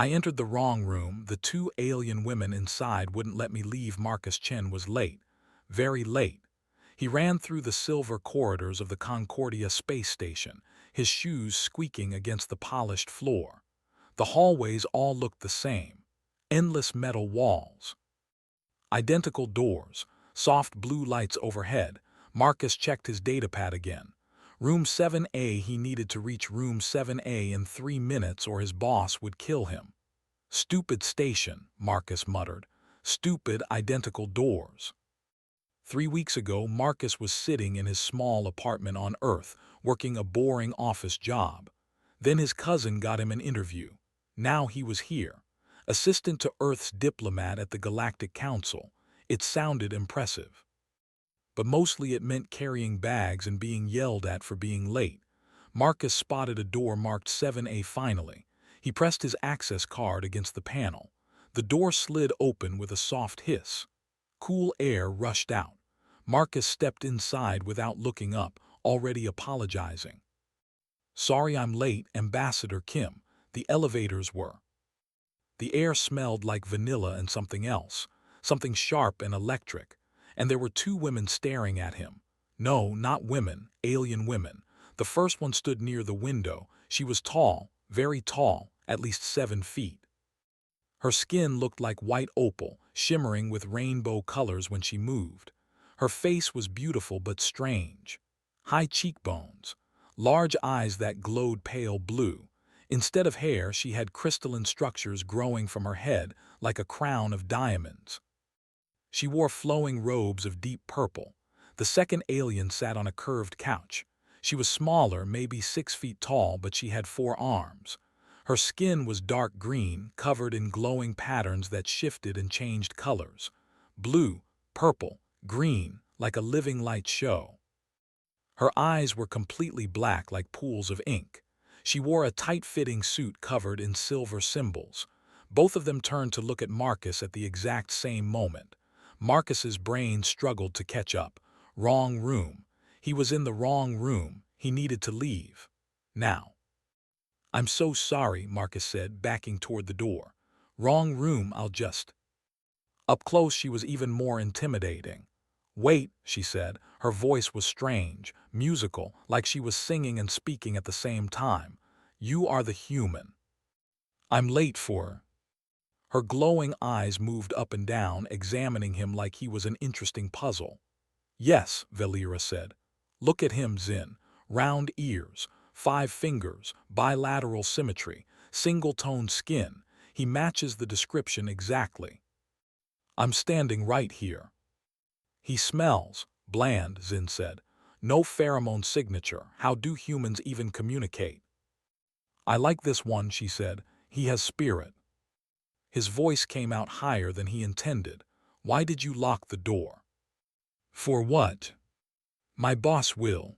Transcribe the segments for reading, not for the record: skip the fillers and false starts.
I entered the wrong room. The two alien women inside wouldn't let me leave. Marcus Chen was late. Very late. He ran through the silver corridors of the Concordia space station, his shoes squeaking against the polished floor. The hallways all looked the same. Endless metal walls. Identical doors. Soft blue lights overhead. Marcus checked his datapad again. Room 7A. He needed to reach Room 7A in 3 minutes or his boss would kill him. Stupid station, Marcus muttered. Stupid identical doors. 3 weeks ago, Marcus was sitting in his small apartment on Earth, working a boring office job. Then his cousin got him an interview. Now he was here. Assistant to Earth's diplomat at the Galactic Council. It sounded impressive. But mostly it meant carrying bags and being yelled at for being late. Marcus spotted a door marked 7A finally. He pressed his access card against the panel. The door slid open with a soft hiss. Cool air rushed out. Marcus stepped inside without looking up, already apologizing. Sorry I'm late, Ambassador Kim. The elevators were. The air smelled like vanilla and something else, something sharp and electric, and there were two women staring at him. No, not women, alien women. The first one stood near the window. She was tall, very tall, at least 7 feet. Her skin looked like white opal, shimmering with rainbow colors when she moved. Her face was beautiful but strange. High cheekbones, large eyes that glowed pale blue. Instead of hair, she had crystalline structures growing from her head like a crown of diamonds. She wore flowing robes of deep purple. The second alien sat on a curved couch. She was smaller, maybe 6 feet tall, but she had 4 arms. Her skin was dark green, covered in glowing patterns that shifted and changed colors. Blue, purple, green, like a living light show. Her eyes were completely black like pools of ink. She wore a tight-fitting suit covered in silver symbols. Both of them turned to look at Marcus at the exact same moment. Marcus's brain struggled to catch up. Wrong room. He was in the wrong room. He needed to leave. Now. I'm so sorry, Marcus said, backing toward the door. Wrong room, I'll just... Up close, she was even more intimidating. Wait, she said. Her voice was strange, musical, like she was singing and speaking at the same time. You are the human. I'm late for... Her glowing eyes moved up and down, examining him like he was an interesting puzzle. Yes, Valera said. Look at him, Zin. Round ears, 5 fingers, bilateral symmetry, single-toned skin. He matches the description exactly. I'm standing right here. He smells, bland, Zin said. No pheromone signature. How do humans even communicate? I like this one, she said. He has spirit. His voice came out higher than he intended. Why did you lock the door? For what? My boss will.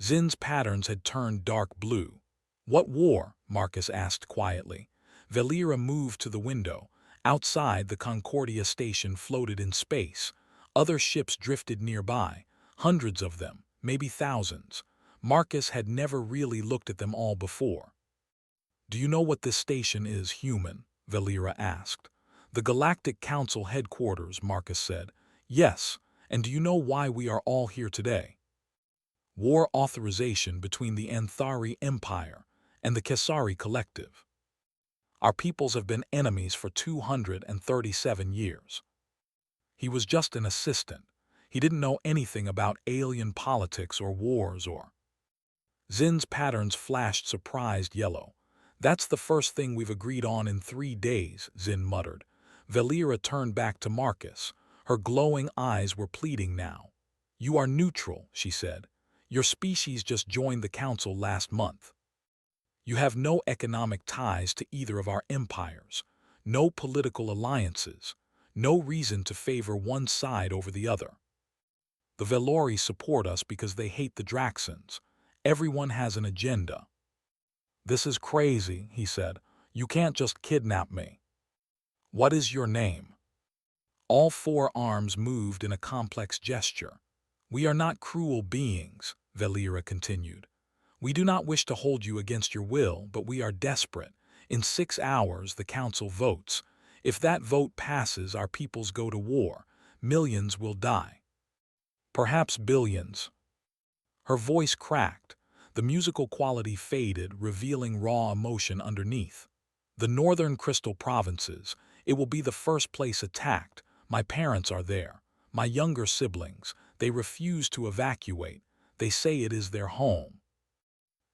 Zin's patterns had turned dark blue. What war? Marcus asked quietly. Valera moved to the window. Outside, the Concordia station floated in space. Other ships drifted nearby, hundreds of them, maybe thousands. Marcus had never really looked at them all before. Do you know what this station is, human? Valera asked. The Galactic Council headquarters, Marcus said. Yes, and do you know why we are all here today? War authorization between the Anthari Empire and the Kesari Collective. Our peoples have been enemies for 237 years. He was just an assistant. He didn't know anything about alien politics or wars or... Zin's patterns flashed surprised yellow. That's the first thing we've agreed on in 3 days, Zin muttered. Valera turned back to Marcus. Her glowing eyes were pleading now. You are neutral, she said. Your species just joined the council last month. You have no economic ties to either of our empires, no political alliances, no reason to favor one side over the other. The Velori support us because they hate the Draxans. Everyone has an agenda. This is crazy, he said. You can't just kidnap me. What is your name? All 4 arms moved in a complex gesture. We are not cruel beings, Valera continued. We do not wish to hold you against your will, but we are desperate. In 6 hours, the council votes. If that vote passes, our peoples go to war. Millions will die. Perhaps billions. Her voice cracked. The musical quality faded, revealing raw emotion underneath. The northern Crystal Provinces. It will be the first place attacked. My parents are there. My younger siblings. They refuse to evacuate. They say it is their home.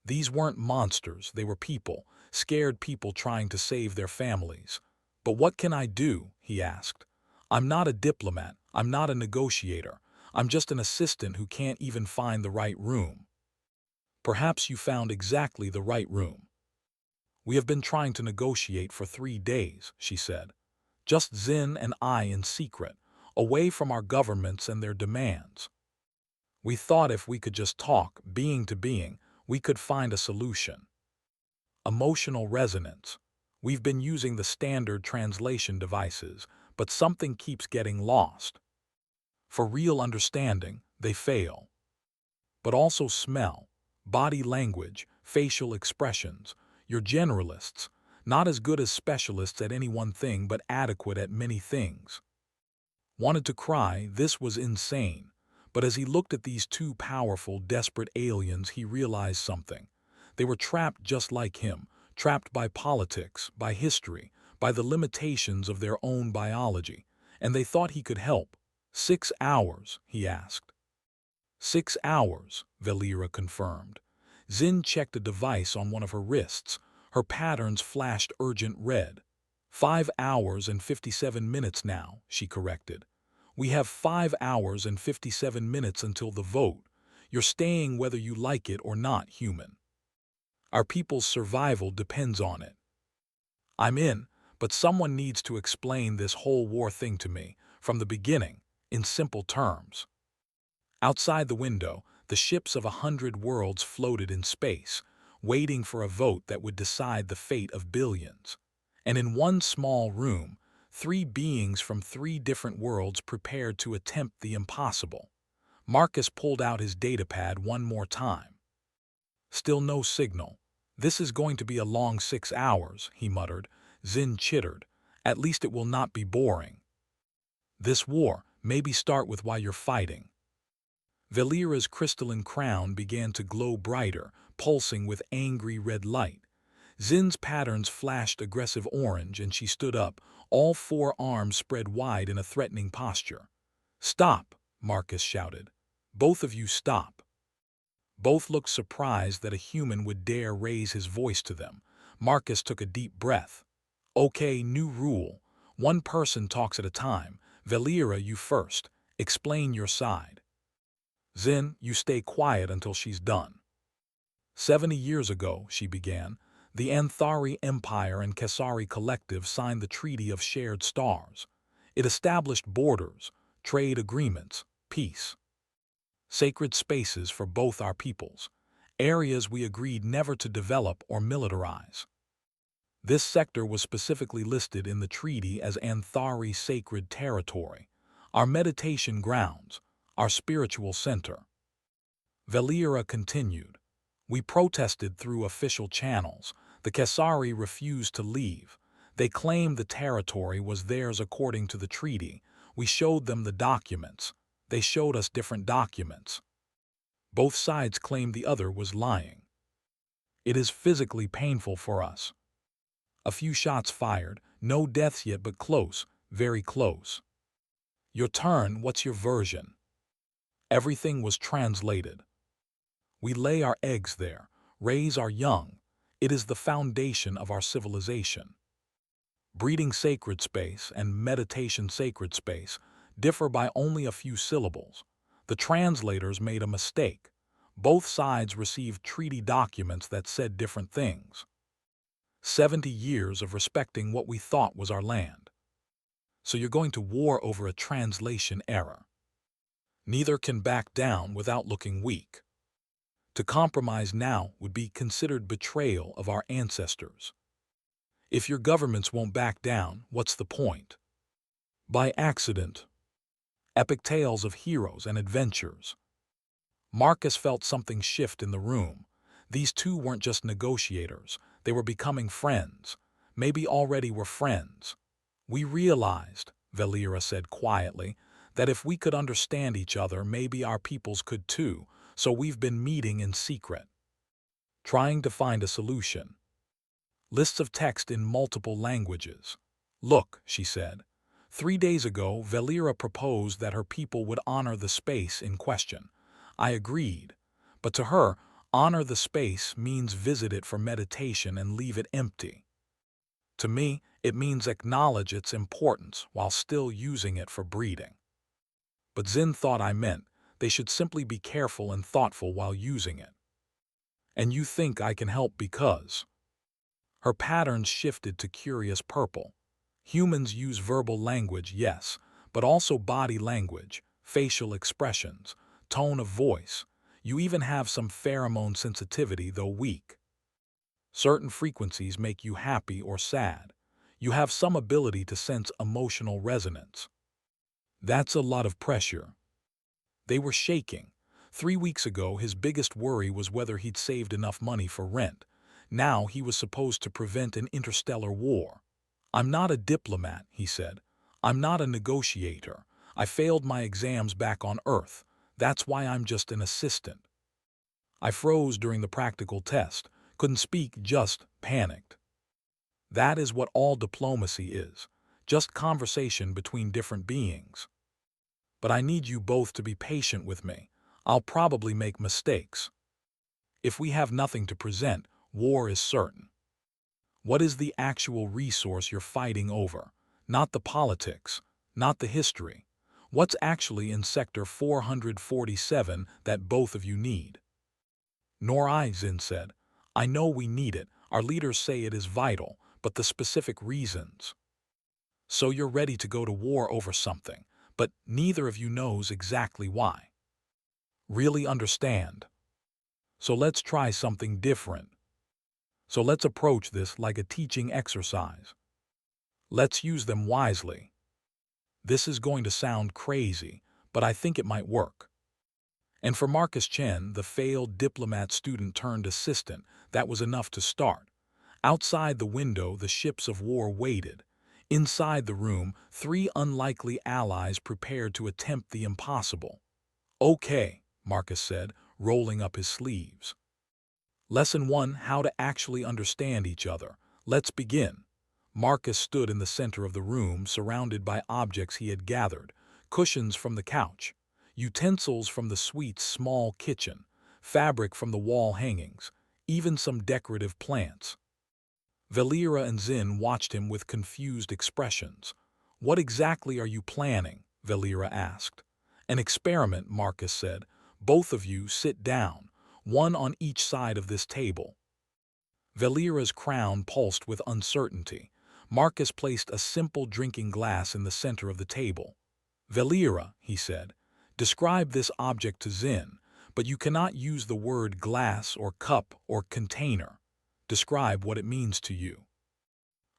These weren't monsters, they were people, scared people trying to save their families. But what can I do? He asked. I'm not a diplomat, I'm not a negotiator. I'm just an assistant who can't even find the right room. Perhaps you found exactly the right room. We have been trying to negotiate for 3 days, she said. Just Zin and I in secret, away from our governments and their demands. We thought if we could just talk, being to being, we could find a solution. Emotional resonance. We've been using the standard translation devices, but something keeps getting lost. For real understanding, they fail. But also smell, body language, facial expressions. You're generalists, not as good as specialists at any one thing but adequate at many things. Wanted to cry, this was insane. But as he looked at these two powerful, desperate aliens, he realized something. They were trapped just like him, trapped by politics, by history, by the limitations of their own biology, and they thought he could help. 6 hours, he asked. 6 hours, Valera confirmed. Zin checked a device on one of her wrists. Her patterns flashed urgent red. 5 hours and 57 minutes now, she corrected. We have 5 hours and 57 minutes until the vote. You're staying whether you like it or not, human. Our people's survival depends on it. I'm in, but someone needs to explain this whole war thing to me, from the beginning, in simple terms. Outside the window, the ships of 100 worlds floated in space, waiting for a vote that would decide the fate of billions. And in one small room, 3 beings from 3 different worlds prepared to attempt the impossible. Marcus pulled out his datapad one more time. Still no signal. This is going to be a long 6 hours, he muttered. Zin chittered. At least it will not be boring. This war, maybe start with why you're fighting. Valera's crystalline crown began to glow brighter, pulsing with angry red light. Zin's patterns flashed aggressive orange, and she stood up, all 4 arms spread wide in a threatening posture. Stop, Marcus shouted. Both of you stop. Both looked surprised that a human would dare raise his voice to them. Marcus took a deep breath. Okay, new rule. 1 person talks at a time. Valera, you first. Explain your side. Zin, you stay quiet until she's done. 70 years ago, she began, the Anthari Empire and Kesari Collective signed the Treaty of Shared Stars. It established borders, trade agreements, peace. Sacred spaces for both our peoples, areas we agreed never to develop or militarize. This sector was specifically listed in the treaty as Anthari Sacred Territory, our meditation grounds, our spiritual center. Valera continued. We protested through official channels. The Kesari refused to leave. They claimed the territory was theirs according to the treaty. We showed them the documents. They showed us different documents. Both sides claimed the other was lying. It is physically painful for us. A few shots fired, no deaths yet, but close, very close. Your turn, what's your version? Everything was translated. We lay our eggs there, raise our young. It is the foundation of our civilization. Breeding sacred space and meditation sacred space differ by only a few syllables. The translators made a mistake. Both sides received treaty documents that said different things. 70 years of respecting what we thought was our land. So you're going to war over a translation error. Neither can back down without looking weak. To compromise now would be considered betrayal of our ancestors. If your governments won't back down, what's the point? By accident. Epic tales of heroes and adventures. Marcus felt something shift in the room. These two weren't just negotiators, they were becoming friends. maybe already were friends. We realized, Valera said quietly, that if we could understand each other, maybe our peoples could too, so we've been meeting in secret, trying to find a solution. Lists of text in multiple languages. Look, she said. 3 days ago, Valera proposed that her people would honor the space in question. I agreed. But to her, honor the space means visit it for meditation and leave it empty. To me, it means acknowledge its importance while still using it for breeding. But Zin thought I meant they should simply be careful and thoughtful while using it. And you think I can help because... Her patterns shifted to curious purple. Humans use verbal language, yes, but also body language, facial expressions, tone of voice. You even have some pheromone sensitivity, though weak. Certain frequencies make you happy or sad. You have some ability to sense emotional resonance. That's a lot of pressure. They were shaking. 3 weeks ago, his biggest worry was whether he'd saved enough money for rent. Now he was supposed to prevent an interstellar war. I'm not a diplomat, he said. I'm not a negotiator. I failed my exams back on Earth. That's why I'm just an assistant. I froze during the practical test, couldn't speak, just panicked. That is what all diplomacy is, just conversation between different beings. But I need you both to be patient with me. I'll probably make mistakes. If we have nothing to present, war is certain. What is the actual resource you're fighting over? Not the politics, not the history. What's actually in Sector 447 that both of you need? Nor I, Zin said. I know we need it. Our leaders say it is vital, but the specific reasons. So you're ready to go to war over something, but neither of you knows exactly why. Really understand. So let's try something different. So let's approach this like a teaching exercise. Let's use them wisely. This is going to sound crazy, but I think it might work. And for Marcus Chen, the failed diplomat student turned assistant, that was enough to start. Outside the window, the ships of war waited. Inside the room, 3 unlikely allies prepared to attempt the impossible. Okay, Marcus said, rolling up his sleeves. Lesson 1, how to actually understand each other. Let's begin. Marcus stood in the center of the room, surrounded by objects he had gathered, cushions from the couch, utensils from the suite's small kitchen, fabric from the wall hangings, even some decorative plants. Valera and Zin watched him with confused expressions. What exactly are you planning? Valera asked. An experiment, Marcus said. Both of you sit down, one on each side of this table. Valera's crown pulsed with uncertainty. Marcus placed a simple drinking glass in the center of the table. Valera, he said, describe this object to Zin, but you cannot use the word glass or cup or container. Describe what it means to you.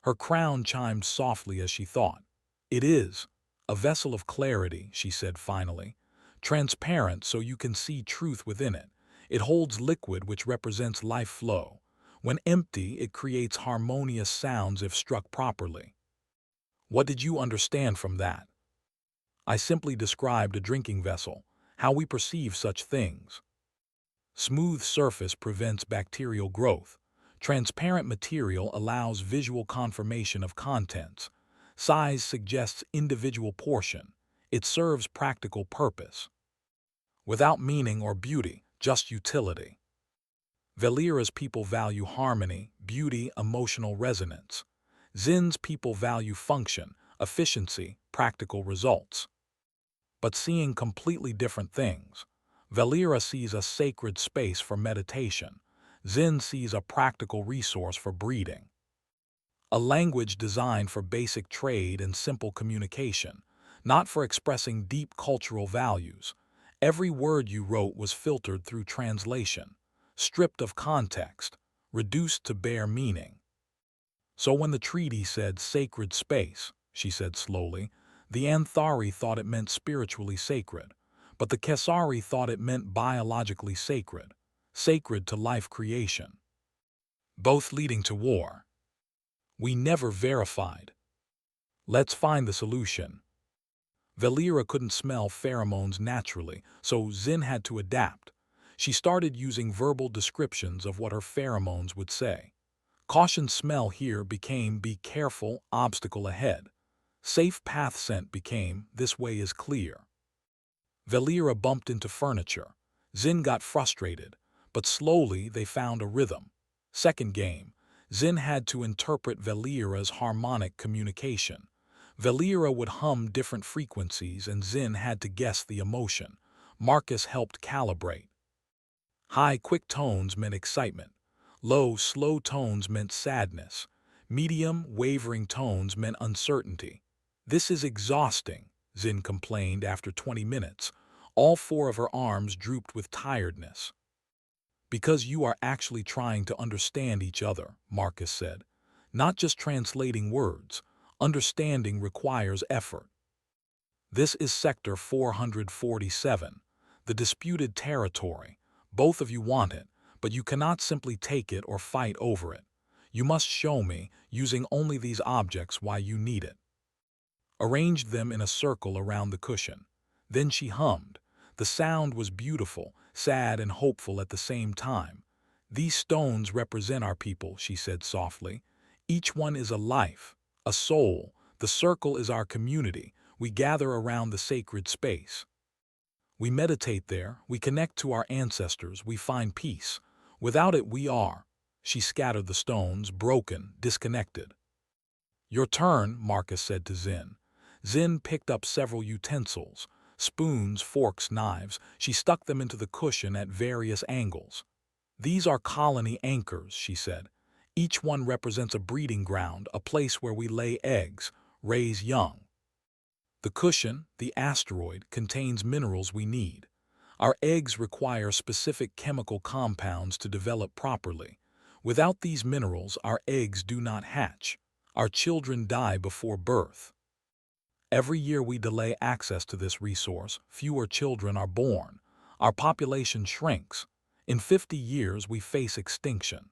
Her crown chimed softly as she thought. It is a vessel of clarity, she said finally, transparent so you can see truth within it. It holds liquid which represents life flow. When empty, it creates harmonious sounds if struck properly. What did you understand from that? I simply described a drinking vessel, how we perceive such things. Smooth surface prevents bacterial growth. Transparent material allows visual confirmation of contents. Size suggests individual portion. It serves practical purpose. Without meaning or beauty, just utility. Valera's people value harmony, beauty, emotional resonance. Zin's people value function, efficiency, practical results. But seeing completely different things. Valera sees a sacred space for meditation. Zin sees a practical resource for breeding. A language designed for basic trade and simple communication, not for expressing deep cultural values. Every word you wrote was filtered through translation, stripped of context, reduced to bare meaning. So when the treaty said sacred space, she said slowly, the Anthari thought it meant spiritually sacred, but the Kesari thought it meant biologically sacred, sacred to life creation. Both leading to war. We never verified. Let's find the solution. Valera couldn't smell pheromones naturally, so Zin had to adapt. She started using verbal descriptions of what her pheromones would say. Caution smell here became be careful, obstacle ahead. Safe path scent became this way is clear. Valera bumped into furniture. Zin got frustrated, but slowly they found a rhythm. Second game, Zin had to interpret Valera's harmonic communication. Valera would hum different frequencies and Zin had to guess the emotion. Marcus helped calibrate. High, quick tones meant excitement. Low, slow tones meant sadness. Medium, wavering tones meant uncertainty. This is exhausting, Zin complained after 20 minutes. All four of her arms drooped with tiredness. Because you are actually trying to understand each other, Marcus said. Not just translating words. Understanding requires effort. This is Sector 447, the disputed territory. Both of you want it, but you cannot simply take it or fight over it. You must show me, using only these objects, why you need it. Arranged them in a circle around the cushion. Then she hummed. The sound was beautiful, sad and hopeful at the same time. These stones represent our people, she said softly. Each one is a life, a soul. The circle is our community. We gather around the sacred space. We meditate there, we connect to our ancestors, we find peace. Without it, we are. She scattered the stones, broken, disconnected. Your turn, Marcus said to Zin. Zin picked up several utensils, spoons, forks, knives. She stuck them into the cushion at various angles. These are colony anchors, she said. Each one represents a breeding ground, a place where we lay eggs, raise young. The cushion, the asteroid, contains minerals we need. Our eggs require specific chemical compounds to develop properly. Without these minerals, our eggs do not hatch. Our children die before birth. Every year we delay access to this resource, fewer children are born. Our population shrinks. In 50 years, we face extinction.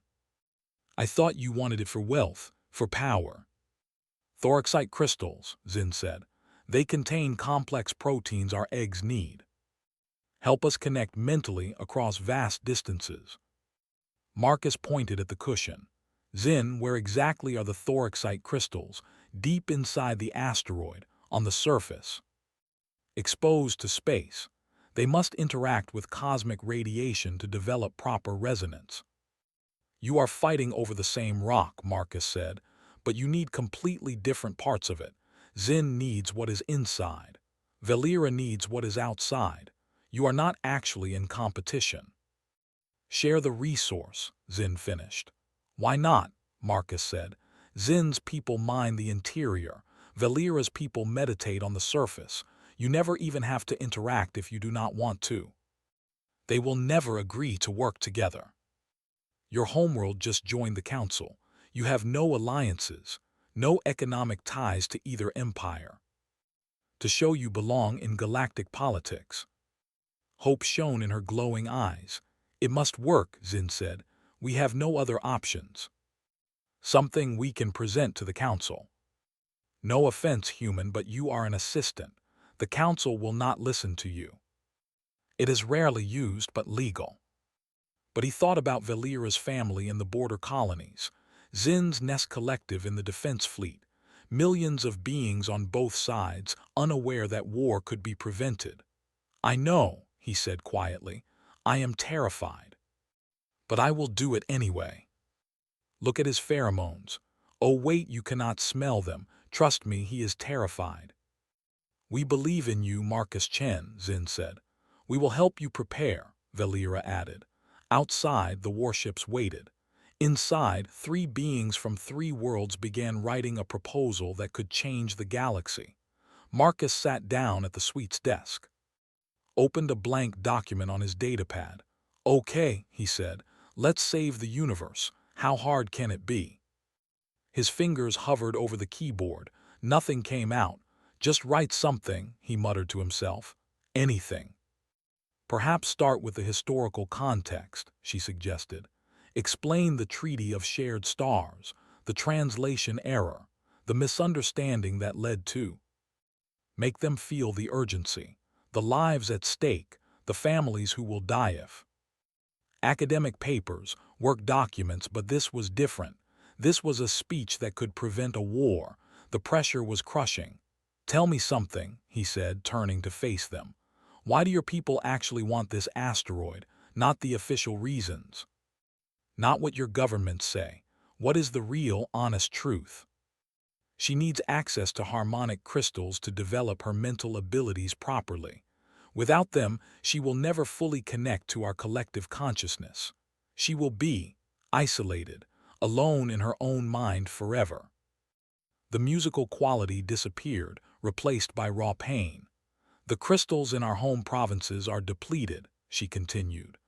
I thought you wanted it for wealth, for power. Thorexite crystals, Zin said. They contain complex proteins our eggs need. Help us connect mentally across vast distances. Marcus pointed at the cushion. Zin, where exactly are the thorexite crystals? Deep inside the asteroid, on the surface. Exposed to space, they must interact with cosmic radiation to develop proper resonance. You are fighting over the same rock, Marcus said, but you need completely different parts of it. Zin needs what is inside. Valera needs what is outside. You are not actually in competition. Share the resource, Zin finished. Why not? Marcus said. Zin's people mine the interior. Valera's people meditate on the surface. You never even have to interact if you do not want to. They will never agree to work together. Your homeworld just joined the council. You have no alliances, no economic ties to either empire. To show you belong in galactic politics. Hope shone in her glowing eyes. It must work, Zin said. We have no other options. Something we can present to the council. No offense, human, but you are an assistant. The council will not listen to you. It is rarely used, but legal. But he thought about Valera's family in the border colonies, Zin's Nest Collective in the defense fleet, millions of beings on both sides, unaware that war could be prevented. I know, he said quietly. I am terrified. But I will do it anyway. Look at his pheromones. Oh wait, you cannot smell them. Trust me, he is terrified. We believe in you, Marcus Chen, Zin said. We will help you prepare, Valera added. Outside, the warships waited. Inside, 3 beings from 3 worlds began writing a proposal that could change the galaxy. Marcus sat down at the suite's desk. Opened a blank document on his datapad. Okay, he said, let's save the universe. How hard can it be? His fingers hovered over the keyboard. Nothing came out. Just write something, he muttered to himself. Anything. Perhaps start with the historical context, she suggested. Explain the Treaty of Shared Stars, the translation error, the misunderstanding that led to. Make them feel the urgency, the lives at stake, the families who will die if. Academic papers, work documents, but this was different. This was a speech that could prevent a war. The pressure was crushing. "Tell me something," he said, turning to face them. "Why do your people actually want this asteroid, not the official reasons? Not what your governments say. What is the real, honest truth?" She needs access to harmonic crystals to develop her mental abilities properly. Without them, she will never fully connect to our collective consciousness. She will be isolated, alone in her own mind forever. The musical quality disappeared, replaced by raw pain. "The crystals in our home provinces are depleted," she continued.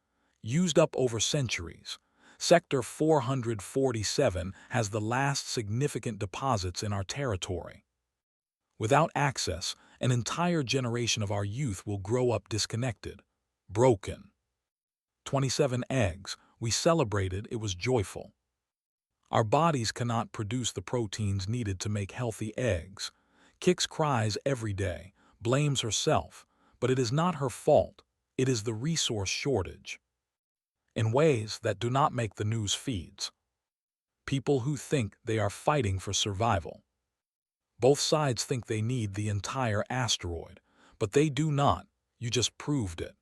"Used up over centuries. Sector 447 has the last significant deposits in our territory. Without access, an entire generation of our youth will grow up disconnected, broken." 27 eggs. We celebrated, it was joyful. Our bodies cannot produce the proteins needed to make healthy eggs. Kix cries every day, blames herself, but it is not her fault. It is the resource shortage. In ways that do not make the news feeds. People who think they are fighting for survival. Both sides think they need the entire asteroid, but they do not. You just proved it.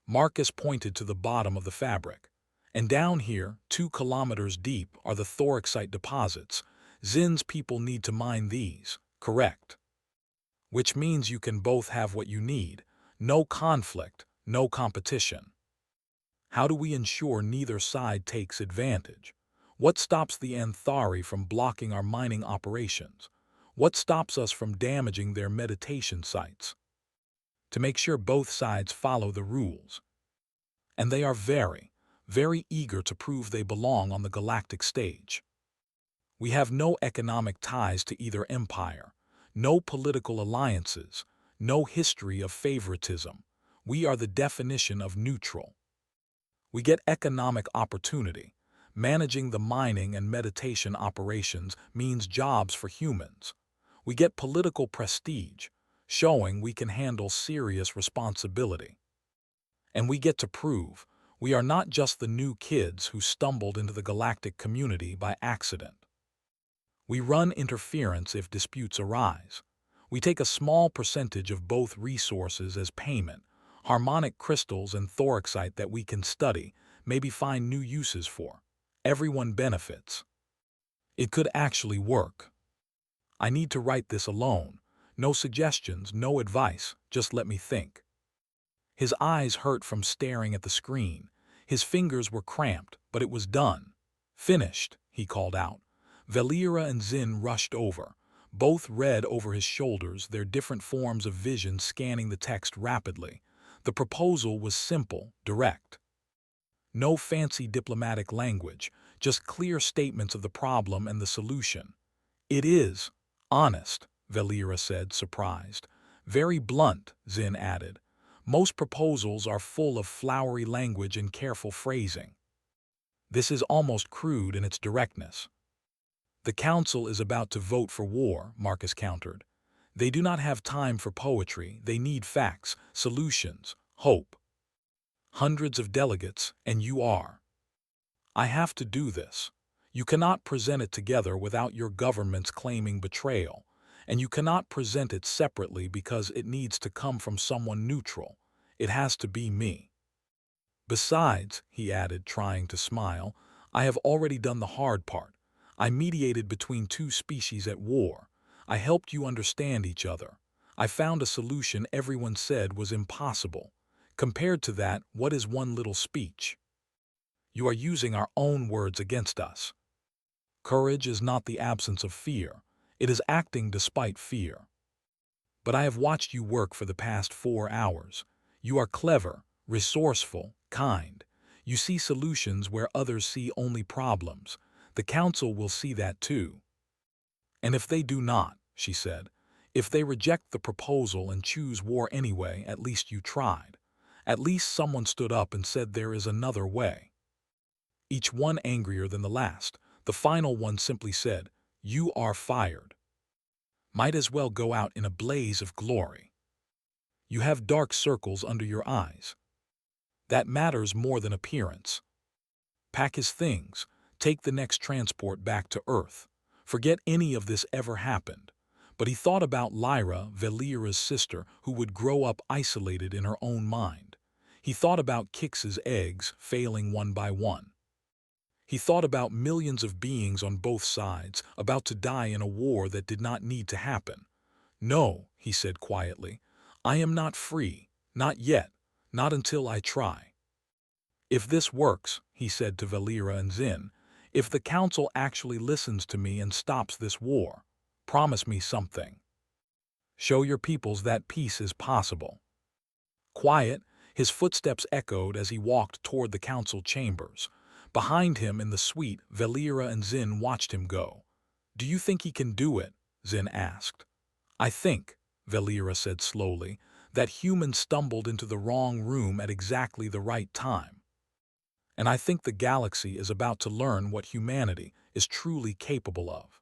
Marcus pointed to the bottom of the fabric. "And down here, 2 kilometers deep, are the thorexite deposits. Zin's people need to mine these, correct? Which means you can both have what you need. No conflict, no competition. How do we ensure neither side takes advantage? What stops the Anthari from blocking our mining operations? What stops us from damaging their meditation sites? To make sure both sides follow the rules. And they are very, very eager to prove they belong on the galactic stage. We have no economic ties to either empire, no political alliances, no history of favoritism. We are the definition of neutral. We get economic opportunity. Managing the mining and meditation operations means jobs for humans. We get political prestige, showing we can handle serious responsibility. And we get to prove we are not just the new kids who stumbled into the galactic community by accident. We run interference if disputes arise. We take a small percentage of both resources as payment, harmonic crystals and thorexite that we can study, maybe find new uses for. Everyone benefits. It could actually work. I need to write this alone. No suggestions, no advice, just let me think. His eyes hurt from staring at the screen. His fingers were cramped, but it was done. "Finished," he called out. Valera and Zin rushed over. Both read over his shoulders, their different forms of vision scanning the text rapidly. The proposal was simple, direct. No fancy diplomatic language, just clear statements of the problem and the solution. "It is honest," Valera said, surprised. "Very blunt," Zin added. "Most proposals are full of flowery language and careful phrasing. This is almost crude in its directness." "The council is about to vote for war," Marcus countered. "They do not have time for poetry. They need facts, solutions, hope. Hundreds of delegates, and you are. I have to do this. You cannot present it together without your governments claiming betrayal, and you cannot present it separately because it needs to come from someone neutral. It has to be me. Besides," he added, trying to smile, "I have already done the hard part. I mediated between 2 species at war. I helped you understand each other. I found a solution everyone said was impossible. Compared to that, what is one little speech? You are using our own words against us. Courage is not the absence of fear. It is acting despite fear. But I have watched you work for the past 4 hours. You are clever, resourceful, kind. You see solutions where others see only problems. The council will see that too. And if they do not," she said, "if they reject the proposal and choose war anyway, at least you tried. At least someone stood up and said there is another way." Each one angrier than the last. The final one simply said, "You are fired. Might as well go out in a blaze of glory. You have dark circles under your eyes. That matters more than appearance. Pack his things, take the next transport back to Earth. Forget any of this ever happened." But he thought about Lyra, Valera's sister, who would grow up isolated in her own mind. He thought about Kix's eggs failing one by one. He thought about millions of beings on both sides about to die in a war that did not need to happen. "No," he said quietly, "I am not free, not yet, not until I try." "If this works," he said to Valera and Zin, "if the Council actually listens to me and stops this war, promise me something. Show your peoples that peace is possible." Quiet, his footsteps echoed as he walked toward the council chambers. Behind him in the suite, Valera and Zin watched him go. "Do you think he can do it?" Zin asked. "I think," Valera said slowly, "that humans stumbled into the wrong room at exactly the right time. And I think the galaxy is about to learn what humanity is truly capable of."